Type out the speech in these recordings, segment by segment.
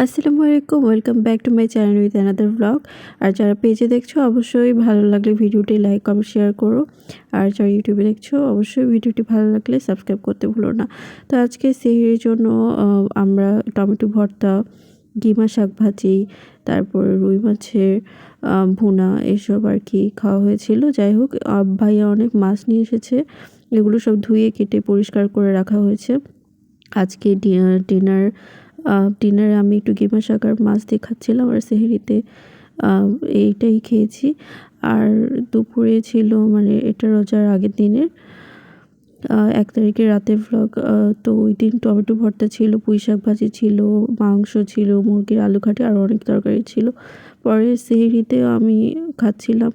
আসসালামু আলাইকুম, welcome back to my channel with another blog. আর যারা পেজে দেখছো অবশ্যই ভালো লাগলে ভিডিওটি লাইক কমেন্ট শেয়ার করো। আর যারা ইউটিউবে দেখছো অবশ্যই ভিডিওটি ভালো লাগলে সাবস্ক্রাইব করতে ভুলো না। তো আজকে সেহরির জন্য আমরা টমেটো ভর্তা, কিমা শাক ভাজি, তারপর রুই মাছের ভুনা এসব আর কি খাওয়া হয়েছিল। যাই হোক, ভাইয়া অনেক মাছ নিয়ে এসেছে, এগুলো সব ধুয়ে কেটে পরিষ্কার করে রাখা হয়েছে। আজকে ডিনারে আমি একটু কিমা শাক আর মাছ দিয়ে খাচ্ছিলাম, আর সেহরিতে এইটাই খেয়েছি। আর দুপুরে ছিল, মানে এটা রোজার আগের দিনের 1 তারিখের রাতের ভ্লগ। তো ওই দিন টমেটো ভর্তা ছিল, পুঁই শাক ভাজি ছিল, মাংস ছিল, মুরগির আলু ঘাটি আর অনেক তরকারি ছিল। পরে সেহরিতে আমি খাচ্ছিলাম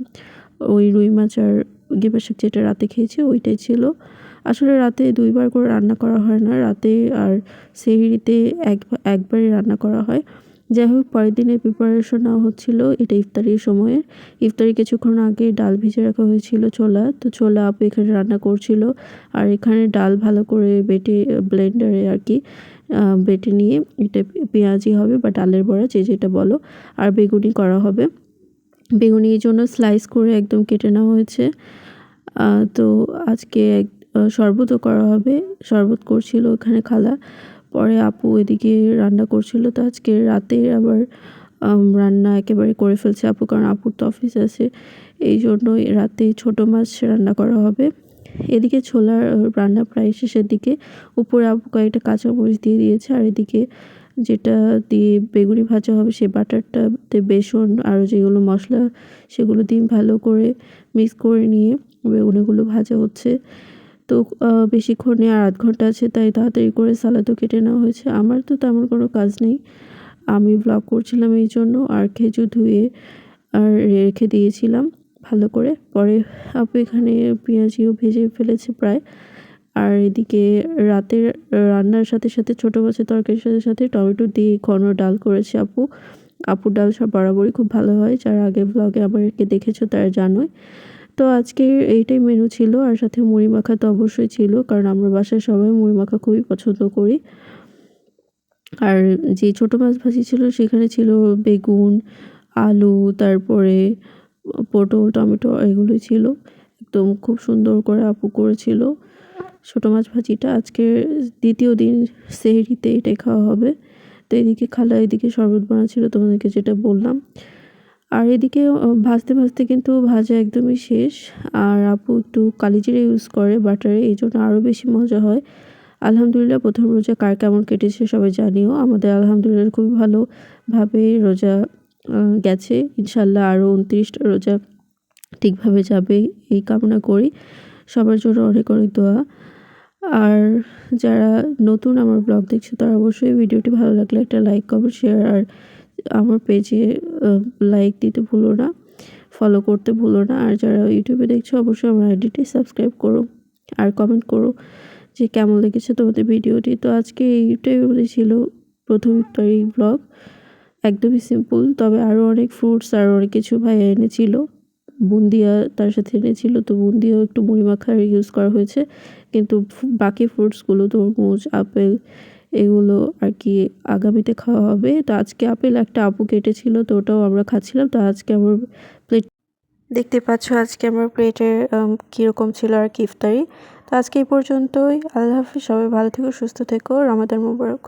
ওই রুই মাছ আর কিমা শাক, যেটা রাতে খেয়েছি ওইটাই ছিল। আসলে রাতে 2 বার করে রান্না করা হয় না, রাতে আর সেহরিতে একবারই রান্না করা হয়। যাই হোক, পরের দিনের প্রিপারেশন নেওয়া হচ্ছিলো। এটা ইফতারির সময়ের। ইফতারি কিছুক্ষণ আগে ডাল ভিজে রাখা হয়েছিল, ছোলা আপু এখানে রান্না করছিল। আর এখানে ডাল ভালো করে বেটে ব্লেন্ডারে আর কি বেটে নিয়ে এটা পেঁয়াজি হবে বা ডালের বড়া, যে যেটা বলো। আর বেগুনি করা হবে। বেগুনির জন্য স্লাইস করে একদম কেটে নেওয়া হয়েছে। তো আজকে শরবতও করা হবে, শরবত করছিল ওখানে খালা। পরে আপু এদিকে রান্না করছিল। তো আজকে রাতে আবার রান্না একেবারে করে ফেলছে আপু, কারণ আপুর তো অফিস আছে, এই জন্যই রাতে ছোট মাছ রান্না করা হবে। এদিকে ছোলার রান্না প্রায় শেষের দিকে। উপরে আপু কয়েকটা কাঁচামরিচ দিয়ে দিয়েছে। আর এদিকে যেটা দিয়ে বেগুনি ভাজা হবে, সেই বাটারটাতে বেসন আরও যেগুলো মশলা সেগুলো দিয়ে ভালো করে মিক্স করে নিয়ে বেগুনিগুলো ভাজা হচ্ছে। তো বেশিক্ষণে আর 1/2 ঘন্টা আছে, তাই তাড়াতাড়ি করে সালাদও কেটে নেওয়া হয়েছে। আমার তো তেমন কোনো কাজ নেই, আমি ব্লগ করছিলাম এই জন্য। আর খেজুর ধুয়ে আর রেখে দিয়েছিলাম ভালো করে। পরে আপু এখানে পেঁয়াজিও ভেজে ফেলেছে প্রায়। আর এদিকে রাতের রান্নার সাথে সাথে ছোটো মাছের তরকারির সাথে সাথে টমেটো দিয়ে ঘন ডাল করেছে আপু। আপুর ডাল সব বরাবরই খুব ভালো হয়, যারা আগে ব্লগে আমাকে দেখেছো তারা জানোই। তো আজকে এইটাই মেনু ছিল। আর সাথে মুড়ি মাখা তো অবশ্যই ছিল, কারণ আমরা বাসায় সবাই মুড়ি মাখা খুবই পছন্দ করি। আর যে ছোটো মাছ ভাজি ছিল সেখানে ছিল বেগুন, আলু, তারপরে পটল, টমেটো, এগুলোই ছিল। একদম খুব সুন্দর করে আপু করেছিল ছোটো মাছ ভাজিটা। আজকে দ্বিতীয় দিন সেহরিতে এটাই খাওয়া হবে। তো এদিকে খালা এদিকে শরবত বানাচ্ছিল, তোমাদেরকে যেটা বললাম। আর এদিকে ভাজতে ভাজতে কিন্তু ভাজা একদমই শেষ। আর আপু একটু কালিজিরা ইউজ করে বাটারে, এই জন্য আরও বেশি মজা হয়। আলহামদুলিল্লাহ, প্রথম রোজা কার কেমন কেটেছে সবাই জানিও। আমাদের আলহামদুলিল্লাহ খুবই ভালোভাবে রোজা গেছে। ইনশাল্লাহ আরও 29টা রোজা ঠিকভাবে যাবে এই কামনা করি। সবার জন্য অনেক অনেক দোয়া। আর যারা নতুন আমার ব্লগ দেখছো তারা অবশ্যই ভিডিওটি ভালো লাগলে একটা লাইক কমেন্ট শেয়ার, আর আমার পেজে লাইক দিতে ভুলো না, ফলো করতে ভুলো না। আর যারা ইউটিউবে দেখছো অবশ্যই আমার আইডিটি সাবস্ক্রাইব করো আর কমেন্ট করো যে কেমন লেগেছে তোমাদের ভিডিওটি। তো আজকে এইটাই ছিল প্রথম ইফতারি ব্লগ, একদমই সিম্পল। তবে আরও অনেক ফ্রুটস আর অনেক কিছু ভাইয়া এনেছিল, বুন্দিয়া তার সাথে এনেছিল। তো বুন্দিয়াও একটু মুড়ি মাখার ইউজ করা হয়েছে, কিন্তু বাকি ফ্রুটসগুলো তরমুজ, আপেল, এগুলো আর কি আগামীতে খাওয়া হবে। তো আজকে আপেল একটা আপু কেটেছিল, তো ওটাও আমরা খাচ্ছিলাম। তো আজকে আমার প্লেট দেখতে পাচ্ছ, আজকে আমার প্লেটে কীরকম ছিল আর কি ইফতারি। তো আজকে এই পর্যন্তই। আল্লাহ হাফিজ, সবাই ভালো থেকো, সুস্থ থেকো, রমাদান মোবারক।